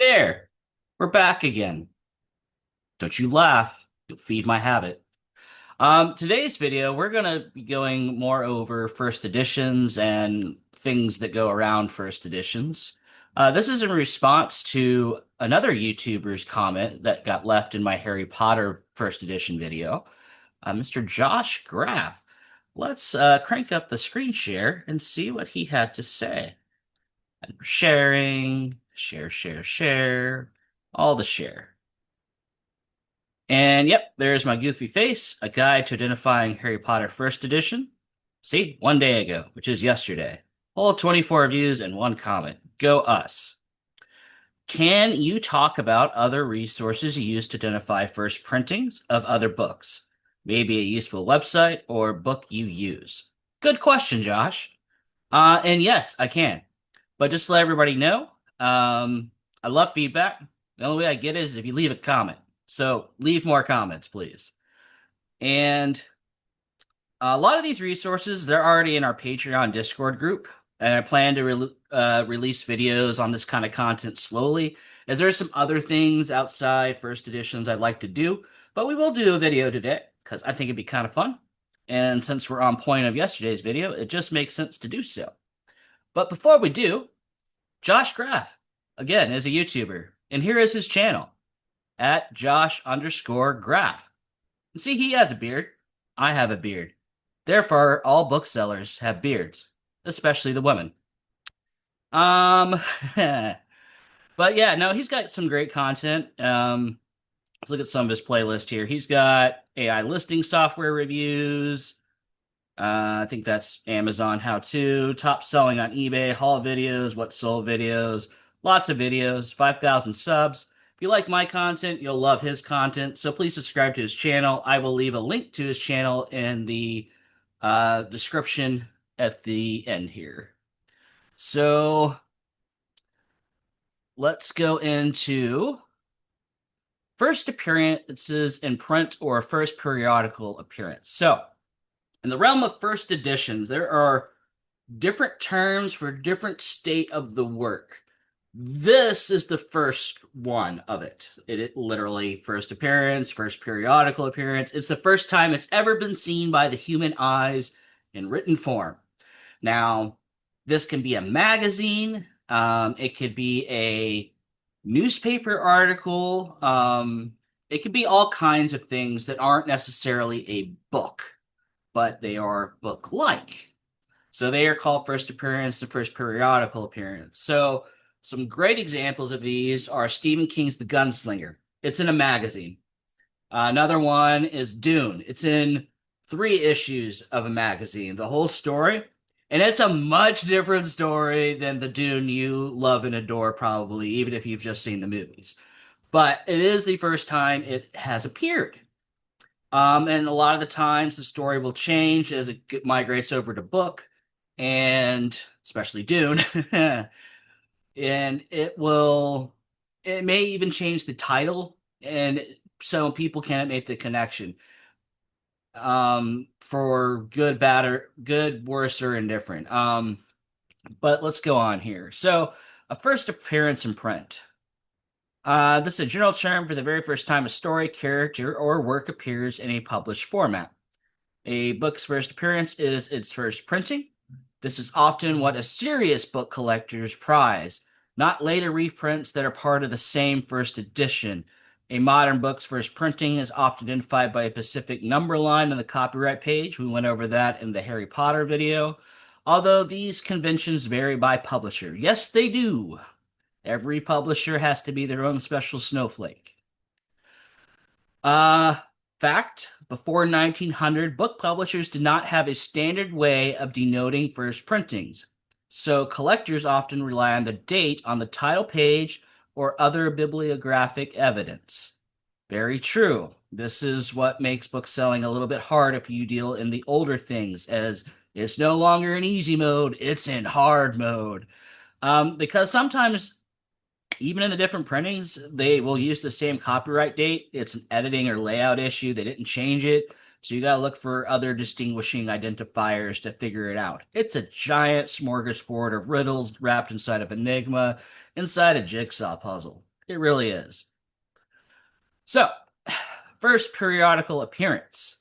there, we're back again. Don't you laugh, you'll feed my habit. Today's video, we're going to be going more over first editions and things that go around first editions. This is in response to another YouTuber's comment that got left in my Harry Potter first edition video, Mr. Josh Graff. Let's crank up the screen share and see what he had to say. And we're sharing, share, all the share. And yep, there's my goofy face, a guide to identifying Harry Potter first edition. See, 1 day ago, which is yesterday. All 24 views and one comment. Go us. Can you talk about other resources you use to identify first printings of other books? Maybe a useful website or book you use. Good question, Josh. And yes, I can. But just to let everybody know, I love feedback. The only way I get it is if you leave a comment. So leave more comments, please. And a lot of these resources, they're already in our Patreon Discord group. And I plan to release videos on this kind of content slowly, as there are some other things outside first editions I'd like to do. But we will do a video today, because I think it'd be kind of fun. And since we're on point of yesterday's video, it just makes sense to do so. But before we do, Josh Graff, again, is a YouTuber. And here is his channel, at Josh_Graff. And see, he has a beard. I have a beard. Therefore, all booksellers have beards, especially the women. But yeah, no, he's got some great content. Let's look at some of his playlist here. He's got AI listing software reviews. I think that's Amazon how-to, top selling on eBay, haul videos, what sold videos, lots of videos, 5,000 subs. If you like my content, you'll love his content, so please subscribe to his channel. I will leave a link to his channel in the description at the end here. So let's go into first appearances in print or first periodical appearance. So in the realm of first editions, there are different terms for different state of the work. This is the first one of it. It literally first appearance, first periodical appearance. It's the first time it's ever been seen by the human eyes in written form. Now, this can be a magazine. It could be a newspaper article. It could be all kinds of things that aren't necessarily a book, but they are book-like. So they are called first appearance and first periodical appearance. So some great examples of these are Stephen King's The Gunslinger. It's in a magazine. Another one is Dune. It's in 3 issues of a magazine, the whole story. And it's a much different story than the Dune you love and adore, probably, even if you've just seen the movies. But it is the first time it has appeared. And a lot of the times the story will change as it migrates over to book, and especially Dune. And it may even change the title, and so people can't make the connection. For good, bad, or good, worse, or indifferent. But let's go on here. So, a first appearance in print. This is a general term for the very first time a story, character, or work appears in a published format. A book's first appearance is its first printing. This is often what a serious book collectors prize, not later reprints that are part of the same first edition. A modern book's first printing is often identified by a specific number line on the copyright page. We went over that in the Harry Potter video. Although these conventions vary by publisher. Yes, they do. Every publisher has to be their own special snowflake. Fact, before 1900, book publishers did not have a standard way of denoting first printings. So collectors often rely on the date on the title page or other bibliographic evidence. Very true. This is what makes book selling a little bit hard if you deal in the older things, as it's no longer in easy mode, it's in hard mode. Because sometimes, even in the different printings, they will use the same copyright date. It's an editing or layout issue. They didn't change it. So you got to look for other distinguishing identifiers to figure it out. It's a giant smorgasbord of riddles wrapped inside of Enigma, inside a jigsaw puzzle. It really is. So, first periodical appearance.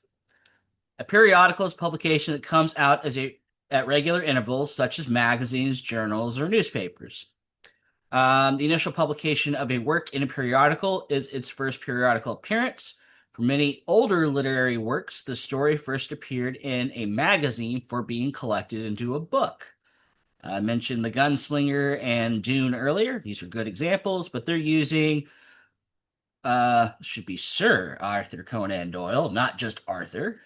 A periodical is a publication that comes out at regular intervals, such as magazines, journals, or newspapers. The initial publication of a work in a periodical is its first periodical appearance. For many older literary works, the story first appeared in a magazine for being collected into a book. I mentioned The Gunslinger and Dune earlier. These are good examples, but they're using should be Sir Arthur Conan Doyle, not just Arthur.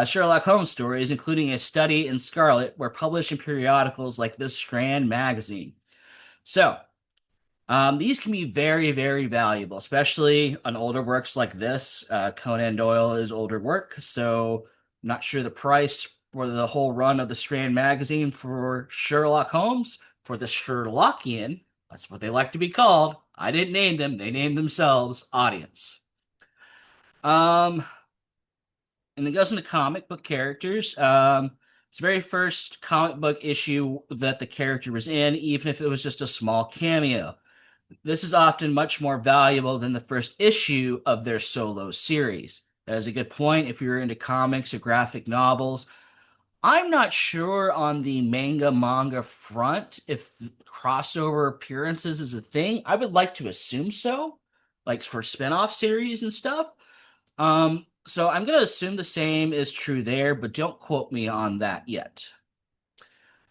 Sherlock Holmes stories, including A Study in Scarlet, were published in periodicals like the Strand magazine. So, these can be very, very valuable, especially on older works like this. Conan Doyle is older work, so I'm not sure the price for the whole run of the Strand magazine for Sherlock Holmes, for the Sherlockian, that's what they like to be called. I didn't name them, they named themselves, audience. And it goes into comic book characters. It's the very first comic book issue that the character was in, even if it was just a small cameo. This is often much more valuable than the first issue of their solo series. That is a good point if you're into comics or graphic novels. I'm not sure on the manga front if crossover appearances is a thing. I would like to assume so, like for spin-off series and stuff. So I'm going to assume the same is true there, but don't quote me on that yet.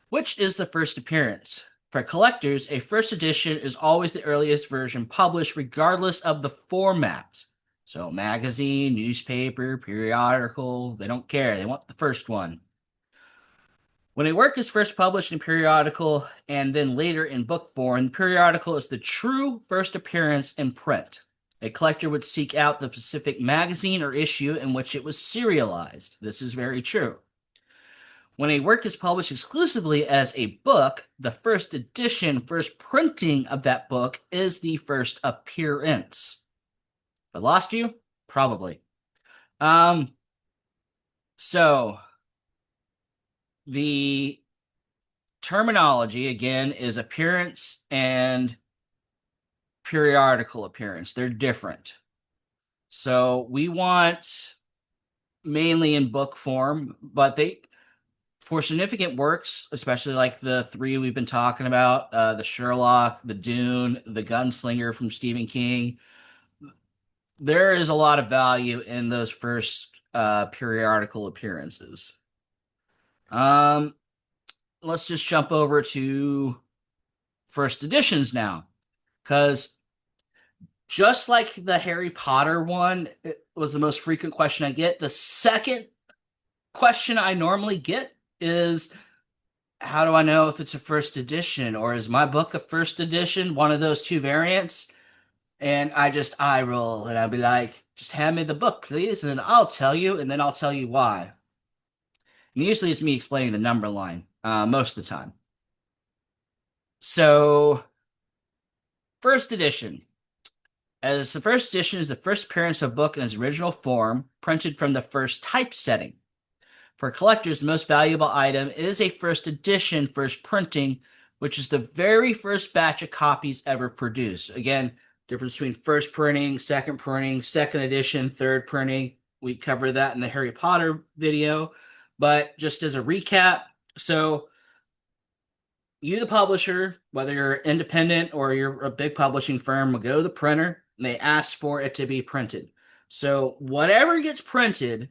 Which is the first appearance? For collectors, a first edition is always the earliest version published, regardless of the format. So, magazine, newspaper, periodical, they don't care. They want the first one. When a work is first published in periodical and then later in book form, the periodical is the true first appearance in print. A collector would seek out the specific magazine or issue in which it was serialized. This is very true. When a work is published exclusively as a book, the first edition, first printing of that book is the first appearance. I lost you? Probably. So the terminology, again, is appearance and periodical appearance. They're different. So we want mainly in book form, but for significant works, especially like the three we've been talking about, the Sherlock, the Dune, the Gunslinger from Stephen King, there is a lot of value in those first periodical appearances. Let's just jump over to first editions now, because just like the Harry Potter one, it was the most frequent question I get. The second question I normally get is, how do I know if it's a first edition, or is my book a first edition, one of those two variants? And I just eye roll and I'll be like, just hand me the book, please, and I'll tell you, and then I'll tell you why. And usually it's me explaining the number line, most of the time. So, first edition. As the first edition is the first appearance of a book in its original form, printed from the first typesetting. For collectors, the most valuable item is a first edition, first printing, which is the very first batch of copies ever produced. Again, difference between first printing, second edition, third printing. We covered that in the Harry Potter video. But just as a recap, so you, the publisher, whether you're independent or you're a big publishing firm, will go to the printer and they ask for it to be printed. So whatever gets printed,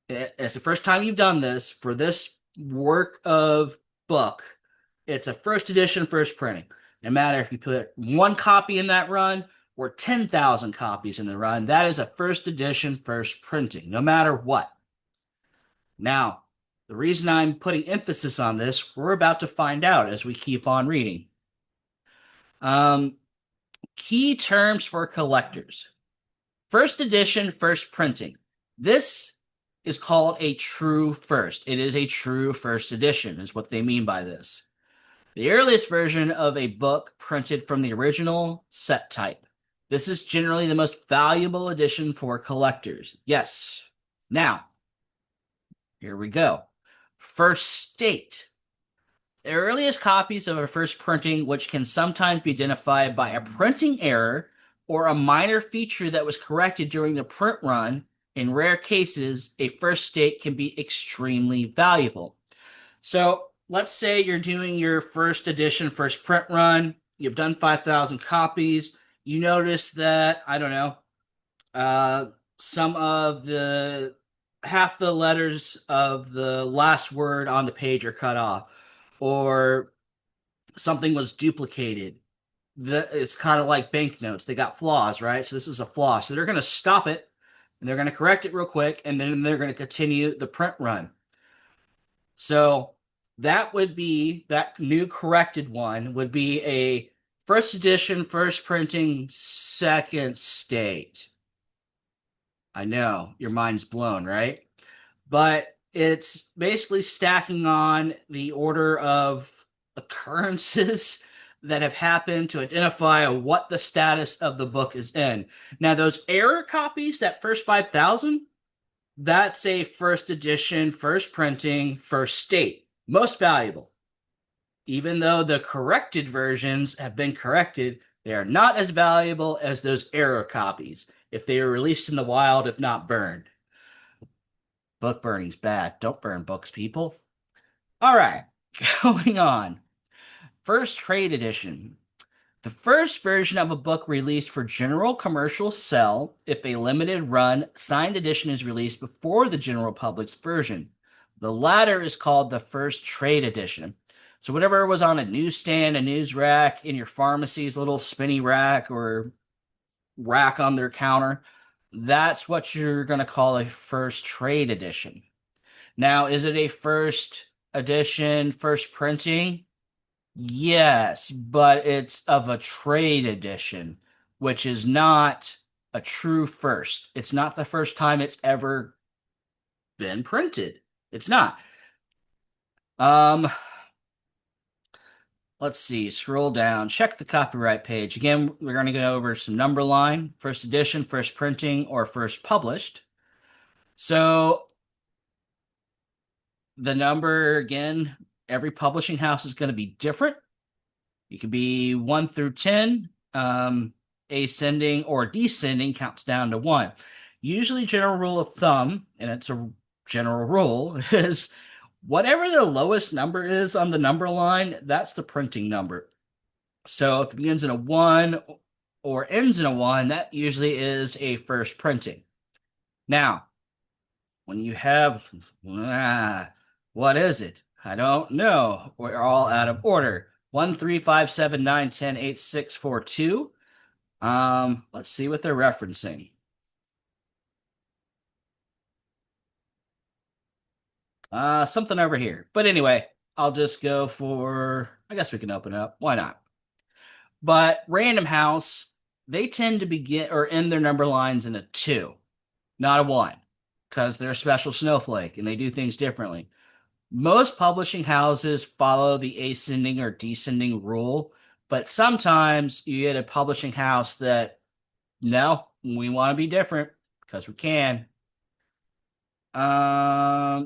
it's the first time you've done this for this work of book, it's a first edition, first printing. No matter if you put one copy in that run or 10,000 copies in the run, that is a first edition, first printing, no matter what. Now, the reason I'm putting emphasis on this, we're about to find out as we keep on reading. Key terms for collectors. First edition, first printing. This is called a true first. It is a true first edition, is what they mean by this. The earliest version of a book printed from the original set type. This is generally the most valuable edition for collectors. Yes. Now, here we go. First state. The earliest copies of a first printing, which can sometimes be identified by a printing error or a minor feature that was corrected during the print run, in rare cases, a first state can be extremely valuable. So let's say you're doing your first edition, first print run, you've done 5,000 copies, you notice that, I don't know, some of the half the letters of the last word on the page are cut off, or something was duplicated. It's kind of like banknotes. They got flaws, right? So this is a flaw. So they're going to stop it and they're going to correct it real quick and then they're going to continue the print run. So that would be that new corrected one would be a first edition, first printing, second state. I know your mind's blown, right? But it's basically stacking on the order of occurrences that have happened to identify what the status of the book is in. Now, those error copies, that first 5,000, that's a first edition, first printing, first state. Most valuable. Even though the corrected versions have been corrected, they are not as valuable as those error copies if they are released in the wild, if not burned. Book burning's bad. Don't burn books, people. All right, going on. First trade edition. The first version of a book released for general commercial sale if a limited run signed edition is released before the general public's version. The latter is called the first trade edition. So whatever was on a newsstand, a news rack, in your pharmacy's little spinny rack or rack on their counter, that's what you're going to call a first trade edition. Now, is it a first edition, first printing? Yes, but it's of a trade edition, which is not a true first. It's not the first time it's ever been printed. It's not. Let's see, scroll down, check the copyright page. Again, we're going to go over some number line, first edition, first printing, or first published. So the number, again, every publishing house is going to be different. You could be 1 through 10. Ascending or descending counts down to 1. Usually, general rule of thumb, and it's a general rule, is whatever the lowest number is on the number line, that's the printing number. So if it begins in a 1 or ends in a 1, that usually is a first printing. Now, when you have, what is it? I don't know. We're all out of order. 1, 3, 5, 7, 9, 10, 8, 6, 4, 2. Let's see what they're referencing. Something over here. But anyway, I'll just go for, I guess we can open it up. Why not? But Random House, they tend to begin or end their number lines in a 2, not a 1, because they're a special snowflake and they do things differently. Most publishing houses follow the ascending or descending rule, but sometimes you get a publishing house that, no, we want to be different because we can.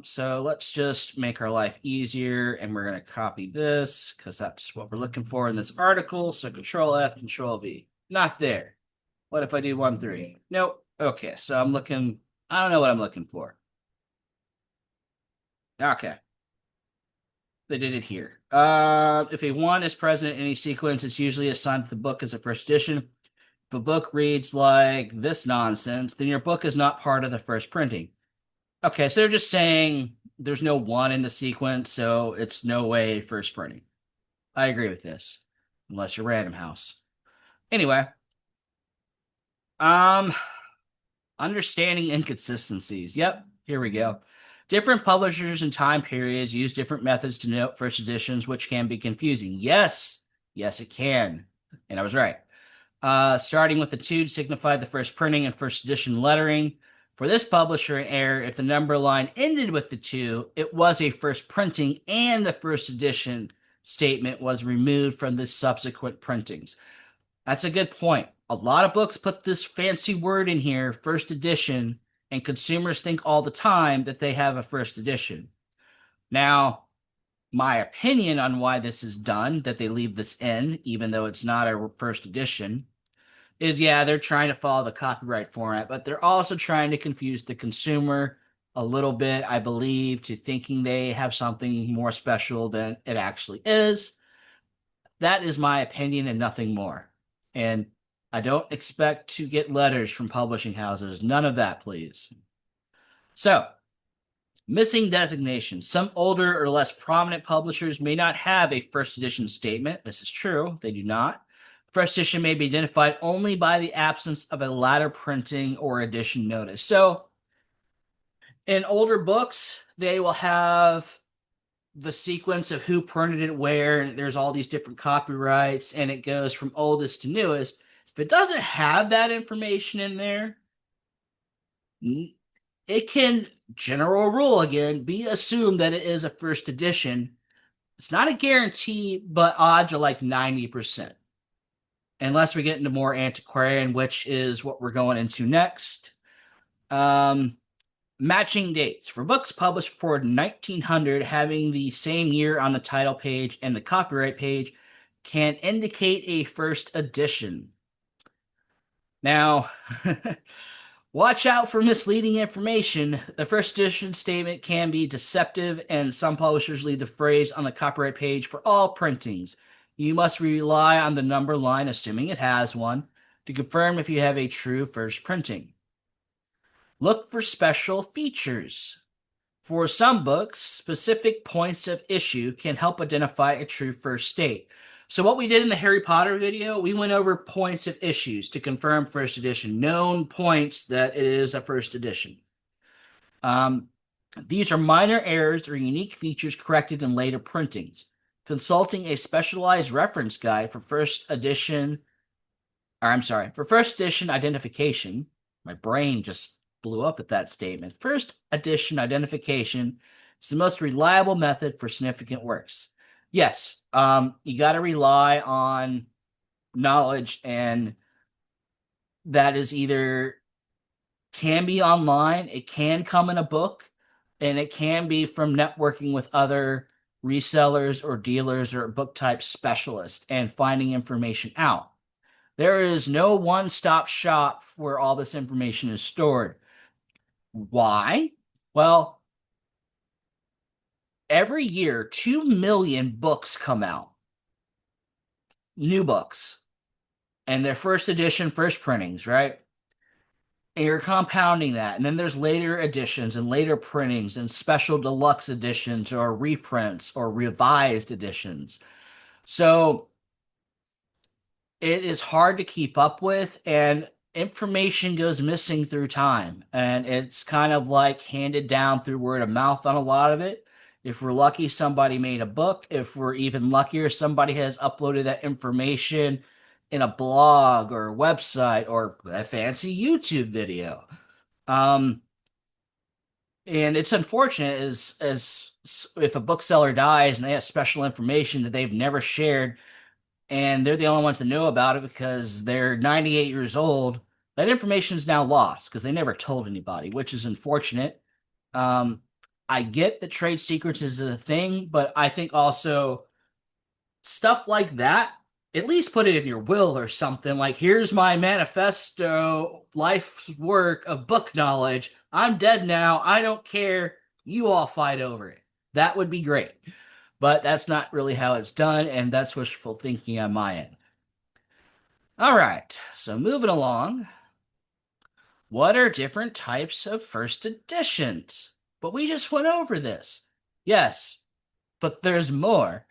So let's just make our life easier, and we're going to copy this because that's what we're looking for in this article. So Control F, Control V. Not there. What if I do 1, 3? Nope. Okay, so I'm looking, I don't know what I'm looking for. Okay. They did it here. If a 1 is present in any sequence, it's usually assigned to the book as a first edition. If a book reads like this nonsense, then your book is not part of the first printing. Okay, so they're just saying there's no 1 in the sequence, so it's no way first printing. I agree with this, unless you're Random House. Anyway, understanding inconsistencies. Yep, here we go. Different publishers and time periods use different methods to note first editions, which can be confusing. Yes, it can. And I was right. Starting with the 2 to signify the first printing and first edition lettering. For this publisher and error, if the number line ended with the 2, it was a first printing and the first edition statement was removed from the subsequent printings. That's a good point. A lot of books put this fancy word in here, first edition, and consumers think all the time that they have a first edition. Now, My opinion on why this is done, that they leave this in, even though it's not a first edition, is yeah, they're trying to follow the copyright format, but they're also trying to confuse the consumer a little bit, I believe, to thinking they have something more special than it actually is. That is my opinion and nothing more. And I don't expect to get letters from publishing houses. None of that, please. So, missing designation. Some older or less prominent publishers may not have a first edition statement. This is true, they do not. First edition may be identified only by the absence of a latter printing or edition notice. So, in older books, they will have the sequence of who printed it where, and there's all these different copyrights, and it goes from oldest to newest. If it doesn't have that information in there, it can, general rule again, be assumed that it is a first edition. It's not a guarantee, but odds are like 90%. Unless we get into more antiquarian, which is what we're going into next. Matching dates. For books published before 1900, having the same year on the title page and the copyright page can indicate a first edition. Now, watch out for misleading information. The first edition statement can be deceptive, and some publishers leave the phrase on the copyright page for all printings. You must rely on the number line, assuming it has one, to confirm if you have a true first printing. Look for special features. For some books, specific points of issue can help identify a true first state. So what we did in the Harry Potter video, we went over points of issues to confirm first edition, known points that it is a first edition. These are minor errors or unique features corrected in later printings. Consulting a specialized reference guide for first edition identification. My brain just blew up at that statement. First edition identification is the most reliable method for significant works. Yes, you got to rely on knowledge, and that is either can be online, it can come in a book, and it can be from networking with other resellers or dealers or book type specialists and finding information out. There is no one-stop shop where all this information is stored. Why? Well, every year, 2 million books come out. New books. And they're first edition, first printings, right? And you're compounding that. And then there's later editions and later printings and special deluxe editions or reprints or revised editions. So it is hard to keep up with, and information goes missing through time. And it's kind of like handed down through word of mouth on a lot of it. If we're lucky, somebody made a book. If we're even luckier, somebody has uploaded that information in a blog or a website or a fancy YouTube video. And it's unfortunate as if a bookseller dies and they have special information that they've never shared, and they're the only ones to know about it because they're 98 years old, that information is now lost because they never told anybody, which is unfortunate. I get that trade secrets is a thing, but I think also stuff like that, at least put it in your will or something. Like, here's my manifesto, life's work of book knowledge. I'm dead now. I don't care. You all fight over it. That would be great. But that's not really how it's done, and that's wishful thinking on my end. All right, so moving along. What are different types of first editions? But we just went over this. Yes, but there's more.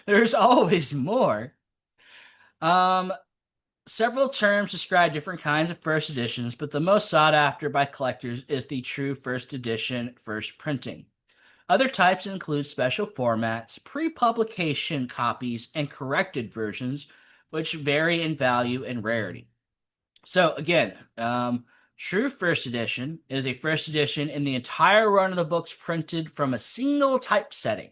There's always more. Several terms describe different kinds of first editions, but the most sought after by collectors is the true first edition, first printing. Other types include special formats, pre-publication copies, and corrected versions, which vary in value and rarity. So again, true first edition is a first edition in the entire run of the books printed from a single typesetting.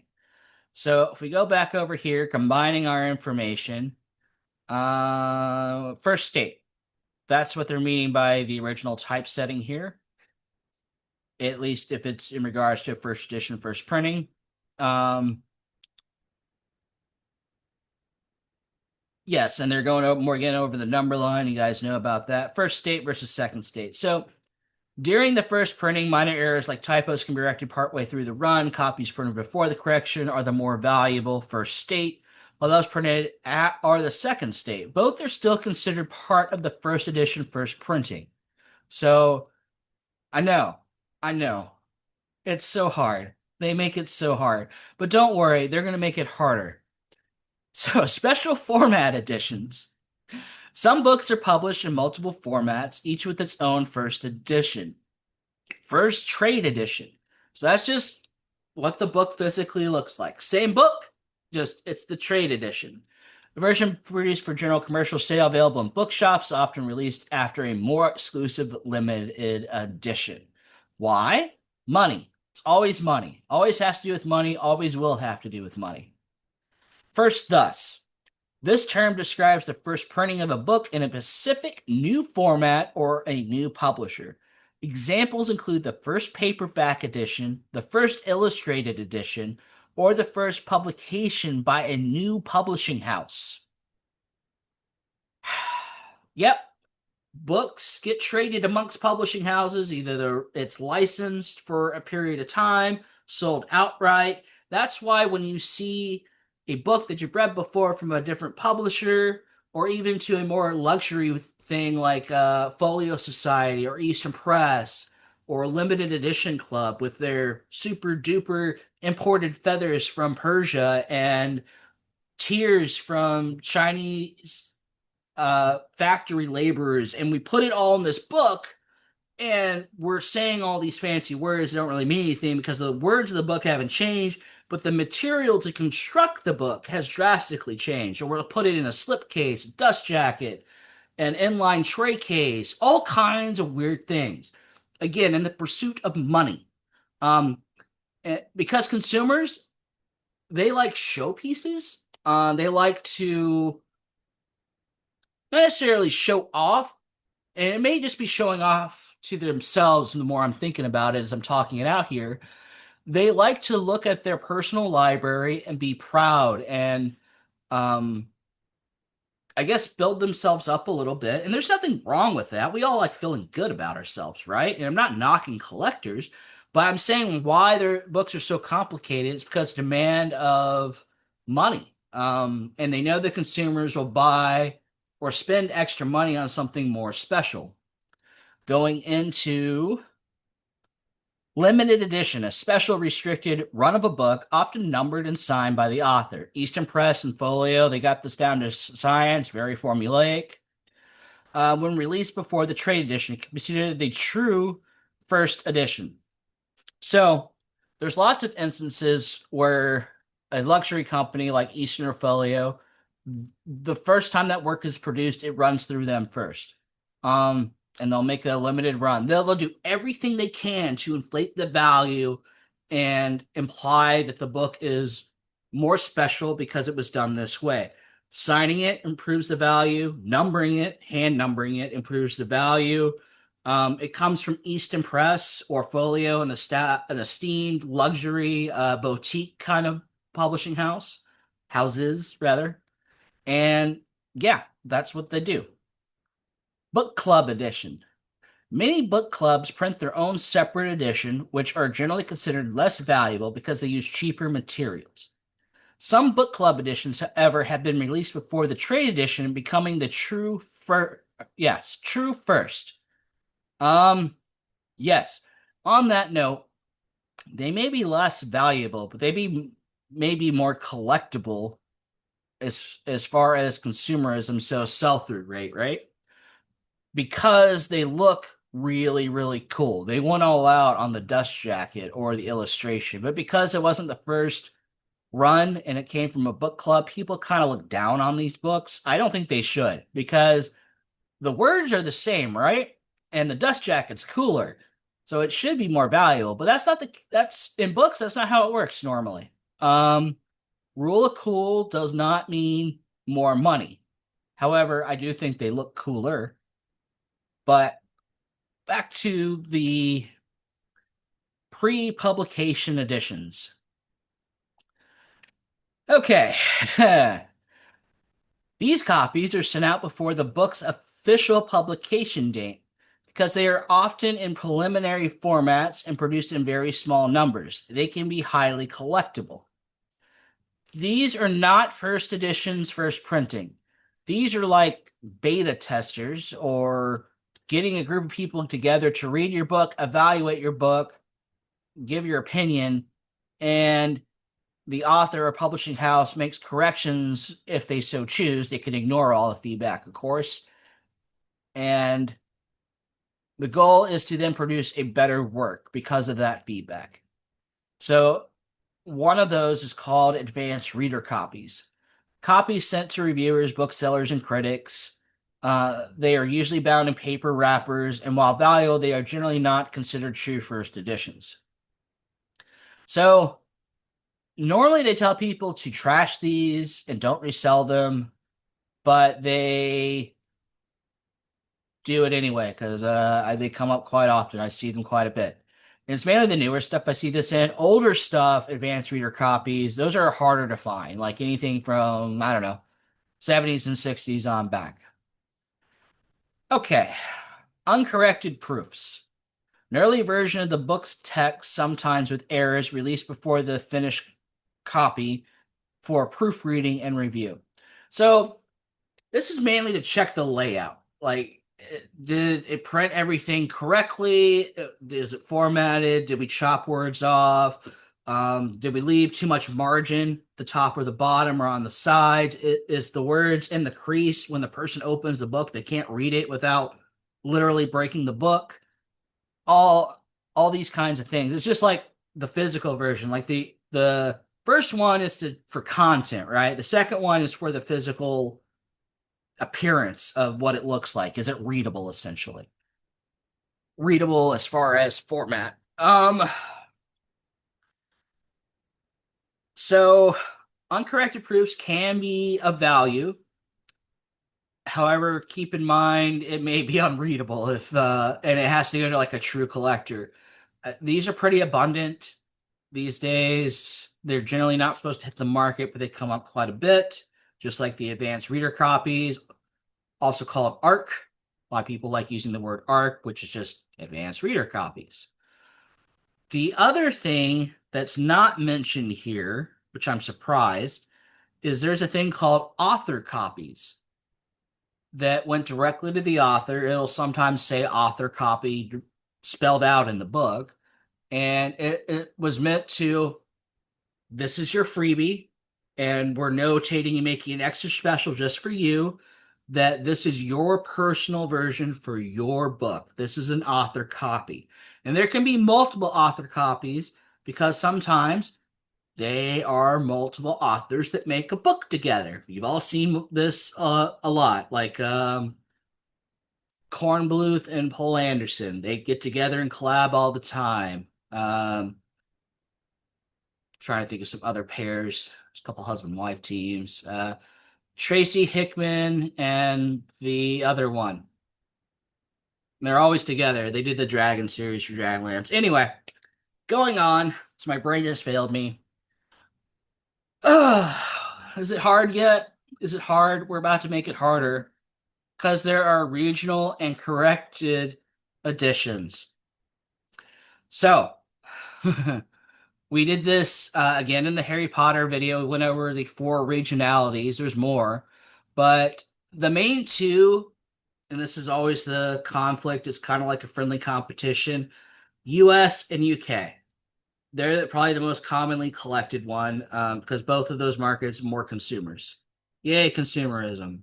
So if we go back over here, combining our information, first state, that's what they're meaning by the original typesetting here, at least if it's in regards to first edition, first printing. Yes, and they're going over more again over the number line. You guys know about that. First state versus second state. So during the first printing, minor errors like typos can be corrected partway through the run. Copies printed before the correction are the more valuable first state, while those printed at are the second state. Both are still considered part of the first edition first printing. So I know, I know. It's so hard. They make it so hard. But don't worry, they're going to make it harder. So, special format editions. Some books are published in multiple formats, each with its own first edition. First trade edition. So that's just what the book physically looks like. Same book, just it's the trade edition. The version produced for general commercial sale, available in bookshops, often released after a more exclusive limited edition. Why? Money. It's always money. Always has to do with money, always will have to do with money. First, thus. This term describes the first printing of a book in a specific new format or a new publisher. Examples include the first paperback edition, the first illustrated edition, or the first publication by a new publishing house. Yep, books get traded amongst publishing houses. Either it's licensed for a period of time, sold outright. That's why when you see a book that you've read before from a different publisher, or even to a more luxury thing like Folio Society or Eastern Press or Limited Edition Club with their super duper imported feathers from Persia and tears from Chinese factory laborers, and we put it all in this book, and we're saying all these fancy words that don't really mean anything because the words of the book haven't changed, but the material to construct the book has drastically changed. Or we'll put it in a slipcase, a dust jacket, an inline tray case, all kinds of weird things. Again, in the pursuit of money. Because consumers, they like showpieces. They like to not necessarily show off, and it may just be showing off to themselves. The more I'm thinking about it as I'm talking it out here, they like to look at their personal library and be proud and um I guess build themselves up a little bit. And there's nothing wrong with that. We all like feeling good about ourselves, right? And I'm not knocking collectors, but I'm saying why their books are so complicated is because demand of money. And they know the consumers will buy or spend extra money on something more special. Going into limited edition, a special restricted run of a book, often numbered and signed by the author. Eastern Press and Folio, they got this down to science, very formulaic. When released before the trade edition, it can be considered the true first edition. So there's lots of instances where a luxury company like Eastern or Folio, the first time that work is produced, it runs through them first. And they'll make a limited run. They'll do everything they can to inflate the value and imply that the book is more special because it was done this way. Signing it improves the value. Numbering it, hand numbering it, improves the value. It comes from Easton Press or Folio, an esteemed luxury boutique kind of publishing houses rather. And yeah, that's what they do. Book Club Edition. Many book clubs print their own separate edition, which are generally considered less valuable because they use cheaper materials. Some book club editions, however, have been released before the trade edition, becoming the true true first. Yes. On that note, they may be less valuable, but may be more collectible as far as consumerism, so sell-through rate, right? Because they look really, really cool. They went all out on the dust jacket or the illustration, but because it wasn't the first run and it came from a book club, people kind of look down on these books. I don't think they should because the words are the same, right? And the dust jacket's cooler. So it should be more valuable, but that's in books, that's not how it works normally. Rule of cool does not mean more money. However, I do think they look cooler. But back to the pre-publication editions. Okay. These copies are sent out before the book's official publication date because they are often in preliminary formats and produced in very small numbers. They can be highly collectible. These are not first editions, first printing. These are like beta testers or getting a group of people together to read your book, evaluate your book, give your opinion, and the author or publishing house makes corrections if they so choose. They can ignore all the feedback, of course. And the goal is to then produce a better work because of that feedback. So, one of those is called advanced reader copies. Copies sent to reviewers, booksellers, and critics. They are usually bound in paper wrappers, and while valuable, they are generally not considered true first editions. So, normally they tell people to trash these and don't resell them, but they do it anyway because they come up quite often. I see them quite a bit. And it's mainly the newer stuff I see this in. Older stuff, advanced reader copies, those are harder to find, like anything from, I don't know, 70s and 60s on back. Okay, uncorrected proofs. An early version of the book's text, sometimes with errors, released before the finished copy for proofreading and review. So this is mainly to check the layout. Like, did it print everything correctly? Is it formatted? Did we chop words off? Did we leave too much margin, the top or the bottom or on the sides? Is the words in the crease when the person opens the book, they can't read it without literally breaking the book? All all these kinds of things. It's just like the physical version. Like the first one is to for content, right? The second one is for the physical appearance of what it looks like. Is it readable, essentially? Readable as far as format. So uncorrected proofs can be of value. However, keep in mind it may be unreadable if and it has to go to like a true collector. These are pretty abundant these days. They're generally not supposed to hit the market, but they come up quite a bit, just like the advanced reader copies, also called ARC. A lot of people like using the word ARC, which is just advanced reader copies. The other thing that's not mentioned here, which I'm surprised, is there's a thing called author copies that went directly to the author. It'll sometimes say author copy spelled out in the book. And it was meant to, this is your freebie, and we're notating and making an extra special just for you that this is your personal version for your book. This is an author copy. And there can be multiple author copies because sometimes they are multiple authors that make a book together. You've all seen this a lot, like Kornbluth and Poul Anderson. They get together and collab all the time. Trying to think of some other pairs. There's a couple husband wife teams. Tracy Hickman and the other one. They're always together. They did the Dragon series for Dragonlance. Anyway, going on. So my brain has failed me. Is it hard yet? Is it hard? We're about to make it harder because there are regional and corrected editions. So, we did this again in the Harry Potter video. We went over the four regionalities. There's more, but the main two, and this is always the conflict, it's kind of like a friendly competition, US and UK. They're probably the most commonly collected one because both of those markets are more consumers. Yay, consumerism.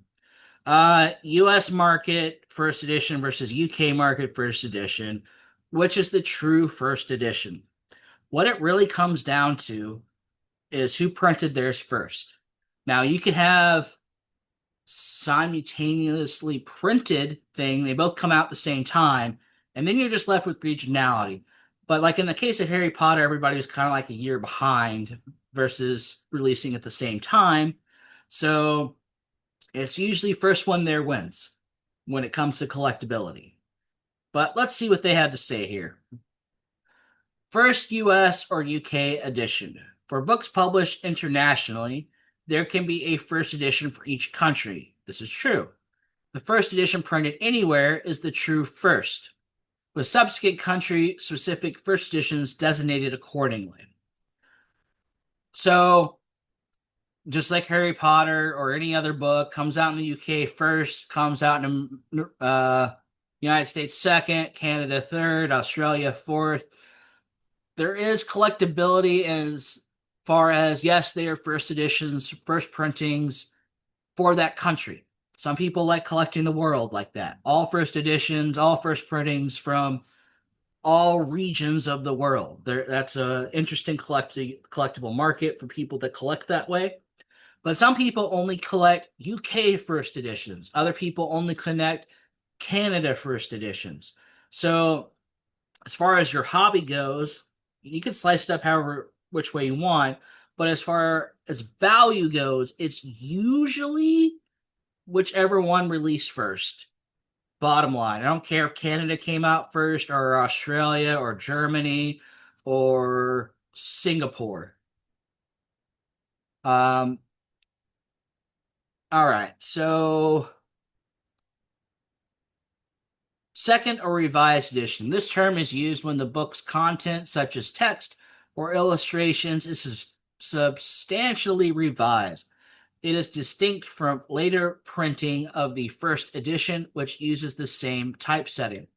US market first edition versus UK market first edition, which is the true first edition. What it really comes down to is who printed theirs first. Now you can have simultaneously printed thing, they both come out at the same time, and then you're just left with regionality. But like in the case of Harry Potter, everybody was kind of like a year behind versus releasing at the same time. So it's usually first one there wins when it comes to collectability. But let's see what they had to say here. First US or UK edition. For books published internationally, there can be a first edition for each country. This is true. The first edition printed anywhere is the true first, with subsequent country-specific first editions designated accordingly. So, just like Harry Potter or any other book, comes out in the UK first, comes out in United States second, Canada third, Australia fourth. There is collectability as far as, yes, they are first editions, first printings for that country. Some people like collecting the world like that. All first editions, all first printings from all regions of the world. That's an interesting collectible market for people that collect that way. But some people only collect UK first editions. Other people only collect Canada first editions. So as far as your hobby goes, you can slice it up however which way you want. But as far as value goes, it's usually whichever one released first. Bottom line, I don't care if Canada came out first or Australia or Germany or Singapore. All right, so second or revised edition. This term is used when the book's content, such as text or illustrations, is substantially revised. It is distinct from later printing of the first edition, which uses the same typesetting.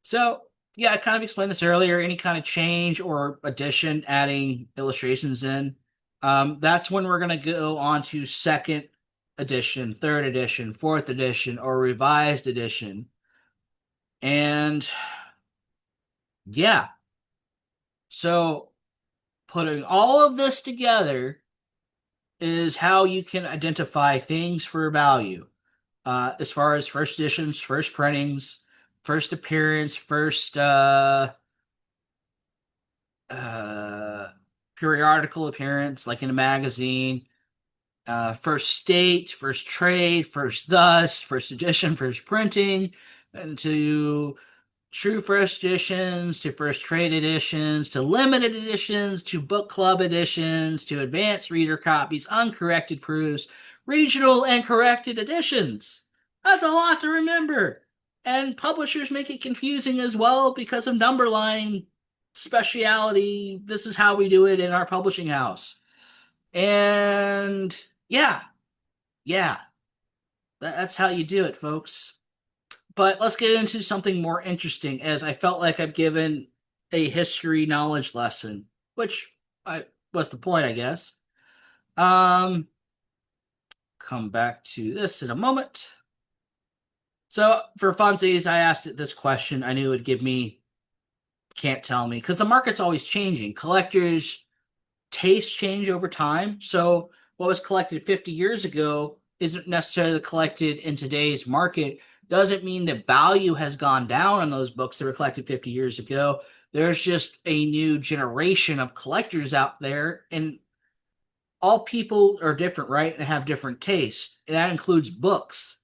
So, yeah, I kind of explained this earlier. Any kind of change or addition, adding illustrations in, that's when we're going to go on to second edition, third edition, fourth edition, or revised edition. And yeah, so putting all of this together is how you can identify things for value. As far as first editions, first printings, first appearance, first periodical appearance, like in a magazine, first state, first trade, first thus, first edition, first printing, and to true first editions, to first trade editions, to limited editions, to book club editions, to advanced reader copies, uncorrected proofs, regional and corrected editions. That's a lot to remember. And publishers make it confusing as well because of number line speciality. This is how we do it in our publishing house. And yeah, that's how you do it, folks. But let's get into something more interesting, as I felt like I've given a history knowledge lesson, which was the point, I guess. Come back to this in a moment. So for funsies, I asked it this question. I knew it would give me, can't tell me, because the market's always changing. Collectors' tastes change over time. So what was collected 50 years ago isn't necessarily collected in today's market. Doesn't mean that value has gone down on those books that were collected 50 years ago. There's just a new generation of collectors out there, and all people are different, right? And have different tastes. And that includes books.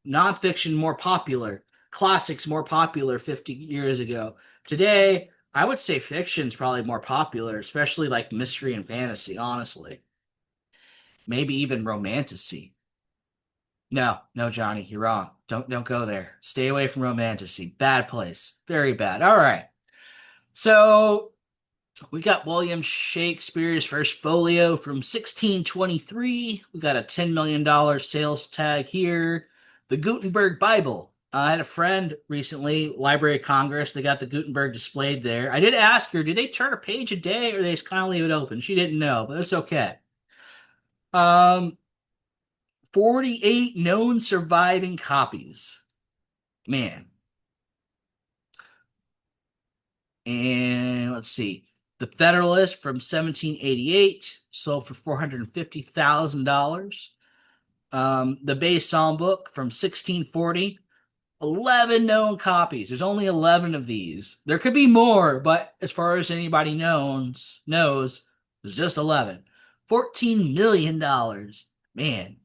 Nonfiction more popular, classics more popular 50 years ago. Today, I would say fiction's probably more popular, especially like mystery and fantasy, honestly. Maybe even romantasy. No, Johnny, you're wrong. Don't go there. Stay away from romantasy. Bad place. Very bad. All right. So we got William Shakespeare's first folio from 1623. We got a $10 million sales tag here. The Gutenberg Bible. I had a friend recently, Library of Congress. They got the Gutenberg displayed there. I did ask her, do they turn a page a day or do they just kind of leave it open? She didn't know, but it's okay. 48 known surviving copies. Man. And let's see. The Federalist from 1788 sold for $450,000. The Bay Psalm book from 1640, 11 known copies. There's only 11 of these. There could be more, but as far as anybody knows, there's just 11. $14 million. Man.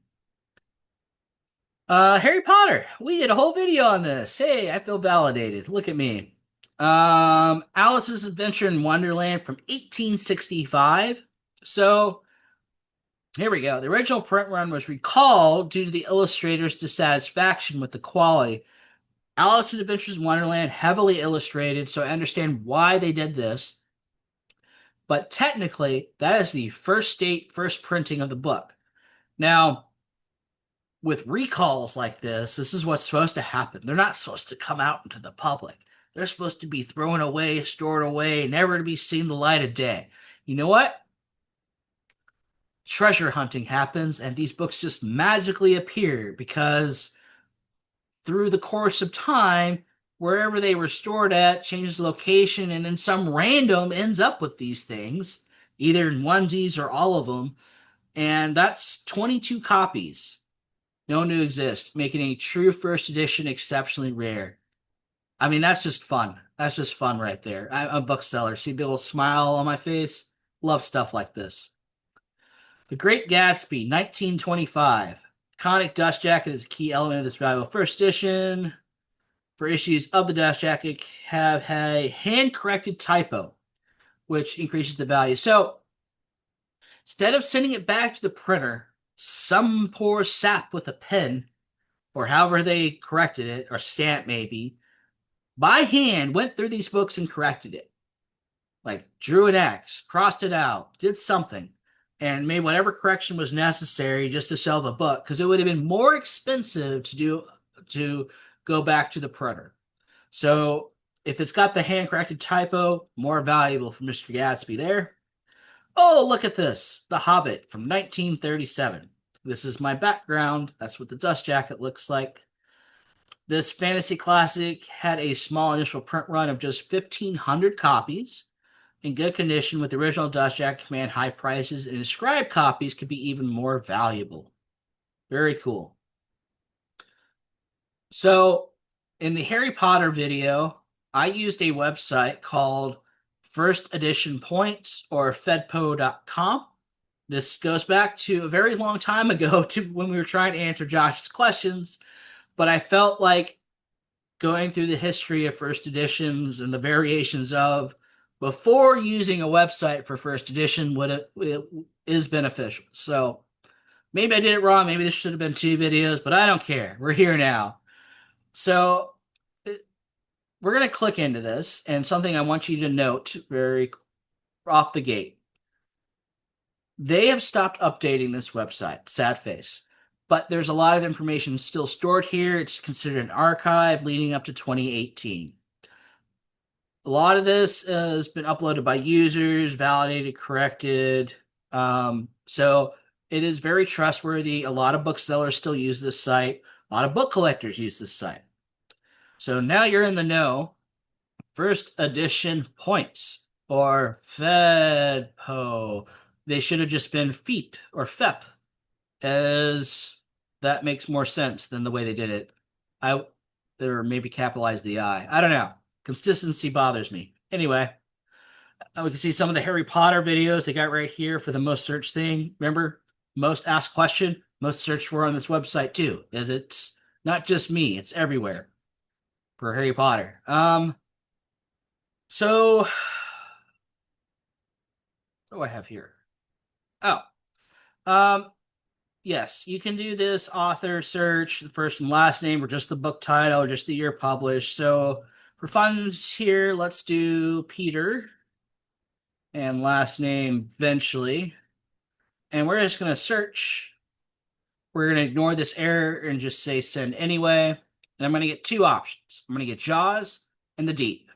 Harry Potter. We did a whole video on this. Hey, I feel validated. Look at me. Alice's Adventure in Wonderland from 1865. So here we go. The original print run was recalled due to the illustrator's dissatisfaction with the quality. Alice in Adventures in Wonderland, heavily illustrated, so I understand why they did this. But technically, that is the first printing of the book. Now, with recalls like this is what's supposed to happen. They're not supposed to come out into the public. They're supposed to be thrown away, stored away, never to be seen the light of day. You know what? Treasure hunting happens, and these books just magically appear because through the course of time, wherever they were stored at changes location, and then some random ends up with these things, either in onesies or all of them. And that's 22 copies known to exist, making a true first edition exceptionally rare. I mean, that's just fun. That's just fun right there. I'm a bookseller. See a little smile on my face? Love stuff like this. The Great Gatsby, 1925. Iconic dust jacket is a key element of this valuable first edition. For issues of the dust jacket have a hand-corrected typo, which increases the value. So instead of sending it back to the printer, some poor sap with a pen, or however they corrected it, or stamp maybe, by hand went through these books and corrected it. Like drew an X, crossed it out, did something, and made whatever correction was necessary just to sell the book, because it would have been more expensive to go back to the printer. So if it's got the hand corrected typo, more valuable for Mr. Gatsby there. Oh, look at this. The Hobbit from 1937. This is my background. That's what the dust jacket looks like. This fantasy classic had a small initial print run of just 1,500 copies in good condition, with the original dust jacket command high prices, and inscribed copies could be even more valuable. Very cool. So in the Harry Potter video, I used a website called First Edition Points, or fedpo.com. This goes back to a very long time ago, to when we were trying to answer Josh's questions, but I felt like going through the history of first editions and the variations of before using a website for first edition it is beneficial. So maybe I did it wrong. Maybe this should have been 2 videos, but I don't care. We're here now. So we're going to click into this, and something I want you to note very off the gate. They have stopped updating this website, sad face, but there's a lot of information still stored here. It's considered an archive leading up to 2018. A lot of this has been uploaded by users, validated, corrected. So it is very trustworthy. A lot of booksellers still use this site. A lot of book collectors use this site. So now you're in the know. First edition points, or FEDPO. They should have just been FEEP or FEP, as that makes more sense than the way they did it. Or maybe capitalize the I. I don't know. Consistency bothers me. Anyway, we can see some of the Harry Potter videos they got right here for the most searched thing. Remember, most asked question, most searched for on this website too, as it's not just me, it's everywhere for Harry Potter. So what do I have here? Oh, yes, you can do this author search, the first and last name, or just the book title, or just the year published. So for funds here, let's do Peter and last name eventually. And we're just going to search. We're going to ignore this error and just say send anyway. And I'm going to get 2 options. I'm going to get Jaws and the Deep.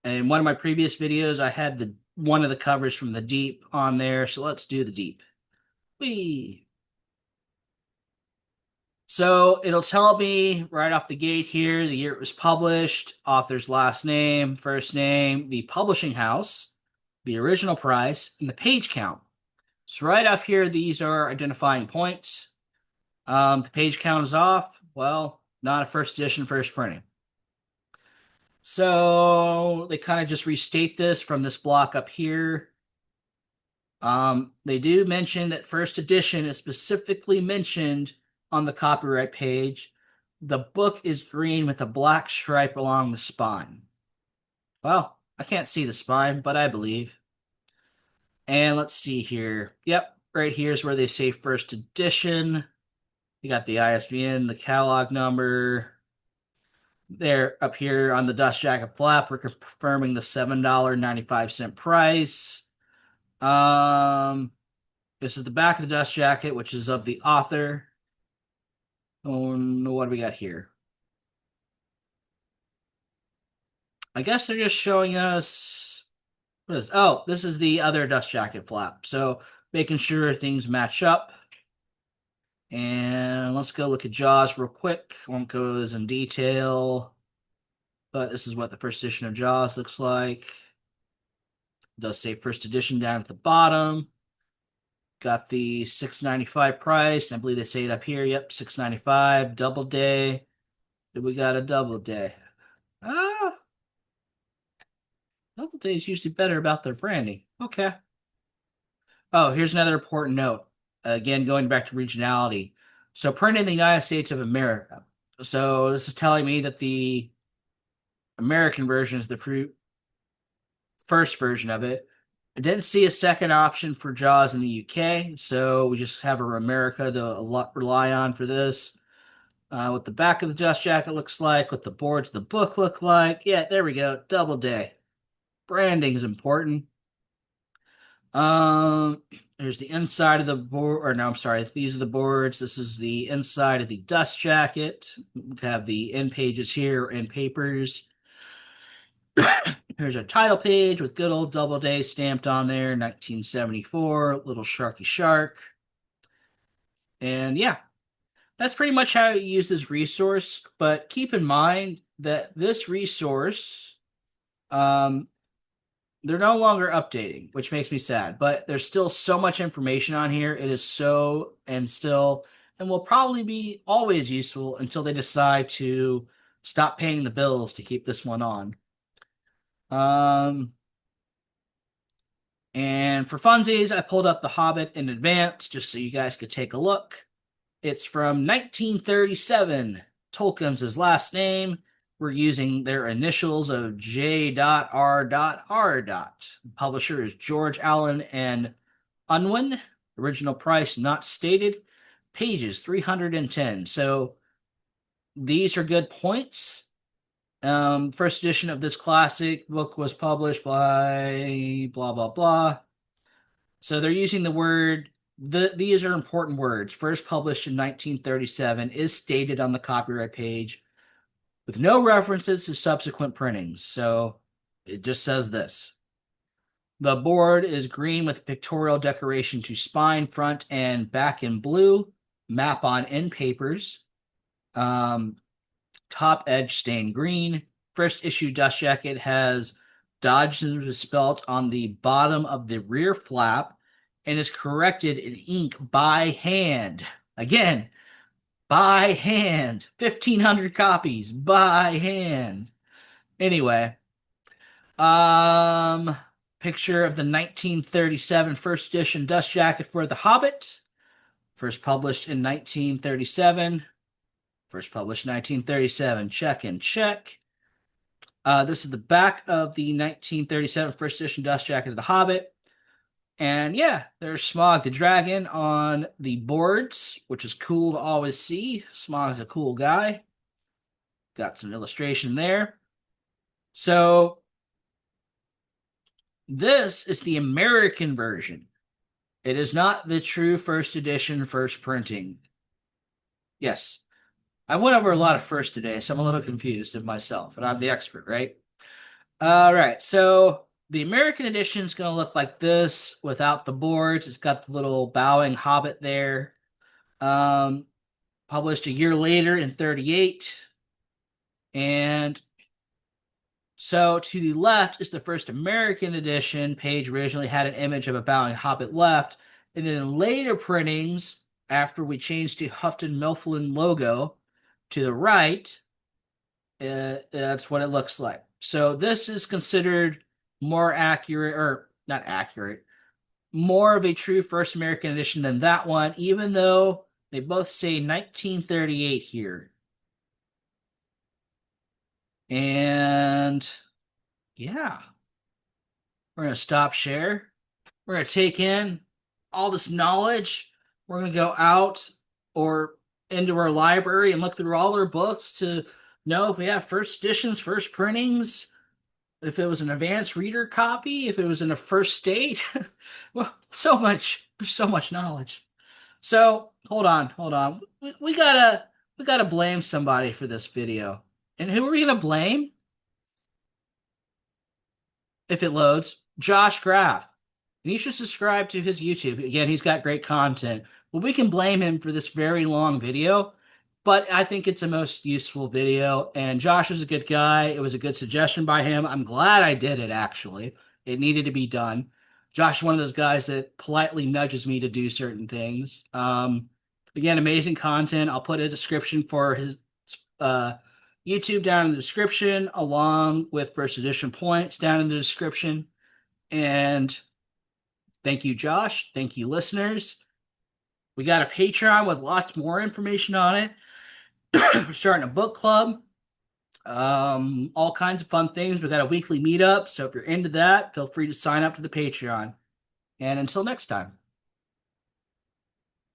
And in one of my previous videos, I had one of the covers from the Deep on there. So let's do the Deep. Whee! So it'll tell me right off the gate here the year it was published, author's last name, first name, the publishing house, the original price, and the page count. So right off here, these are identifying points. The page count is off. Well, not a first edition, first printing. So they kind of just restate this from this block up here. They do mention that first edition is specifically mentioned on the copyright page. The book is green with a black stripe along the spine. Well, I can't see the spine, but I believe. And let's see here. Yep, right here is where they say first edition. You got the ISBN, the catalog number. There, up here on the dust jacket flap, we're confirming the $7.95 price. Um, this is the back of the dust jacket, which is of the author. Oh, what do we got here? I guess they're just showing us what is. Oh, this is the other dust jacket flap. So making sure things match up. And let's go look at Jaws real quick. Won't go as in detail, but this is what the first edition of Jaws looks like. It does say first edition down at the bottom. Got the $6.95 price. I believe they say it up here. Yep, $6.95. Double day. Did we got a double day? Ah, double day is usually better about their branding. Okay. Oh, here's another important note. Again, going back to regionality. So printed in the United States of America. So this is telling me that the American version is the first version of it. I didn't see a second option for Jaws in the UK, so we just have a America to rely on for this. What the back of the dust jacket looks like, what the boards of the book look like. Yeah, there we go. Double day. Branding is important. Um, Here's the inside of the board, or no, I'm sorry. These are the boards. This is the inside of the dust jacket. We have the end pages here and papers. Here's our title page with good old Doubleday stamped on there, 1974, little Sharky Shark. And yeah, that's pretty much how you use this resource. But keep in mind that this resource, um, they're no longer updating, which makes me sad. But there's still so much information on here. It is so and still, and will probably be always useful until they decide to stop paying the bills to keep this one on. Um, And for funsies, I pulled up The Hobbit in advance just so you guys could take a look. It's from 1937. Tolkien's his last name. We're using their initials of J.R.R. Publisher is George Allen and Unwin. Original price not stated. Pages 310. So these are good points. First edition of this classic book was published by blah blah blah. So they're using the word. These are important words. First published in 1937 is stated on the copyright page, with no references to subsequent printings. So it just says this. The board is green with pictorial decoration to spine, front, and back in blue. Map on end papers. Um, Top edge stained green. First issue dust jacket has Dodgson spelt on the bottom of the rear flap and is corrected in ink by hand. Again, by hand. 1,500 copies by hand. Anyway, um, picture of the 1937 first edition dust jacket for The Hobbit. First published in 1937. First published 1937. Check and check. This is the back of the 1937 first edition dust jacket of The Hobbit. And yeah, there's Smaug the Dragon on the boards, which is cool to always see. Smaug's a cool guy. Got some illustration there. So this is the American version. It is not the true first edition, first printing. Yes, I went over a lot of first today, so I'm a little confused of myself, and I'm the expert, right? All right, so the American edition is going to look like this without the boards. It's got the little bowing hobbit there. Um, Published a year later in 38. And so to the left is the first American edition. Page originally had an image of a bowing hobbit left. And then in later printings, after we changed to Houghton Mifflin logo to the right, that's what it looks like. So this is considered more accurate, or not accurate, more of a true first American edition than that one, even though they both say 1938 here. And yeah, we're going to stop share. We're going to take in all this knowledge. We're going to go out or into our library and look through all our books to know if we have first editions, first printings, if it was an advanced reader copy, if it was in a first state. Well, there's so much knowledge. So hold on. We gotta blame somebody for this video. And who are we gonna blame if it loads? Josh Graff. And you should subscribe to his YouTube. Again, he's got great content. Well, we can blame him for this very long video, but I think it's a most useful video. And Josh is a good guy. It was a good suggestion by him. I'm glad I did it, actually. It needed to be done. Josh is one of those guys that politely nudges me to do certain things. Again, amazing content. I'll put a description for his uh, YouTube down in the description, along with first edition points down in the description. And thank you, Josh. Thank you, listeners. We got a Patreon with lots more information on it. We're starting a book club. All kinds of fun things. We got a weekly meetup. So if you're into that, feel free to sign up to the Patreon. And until next time.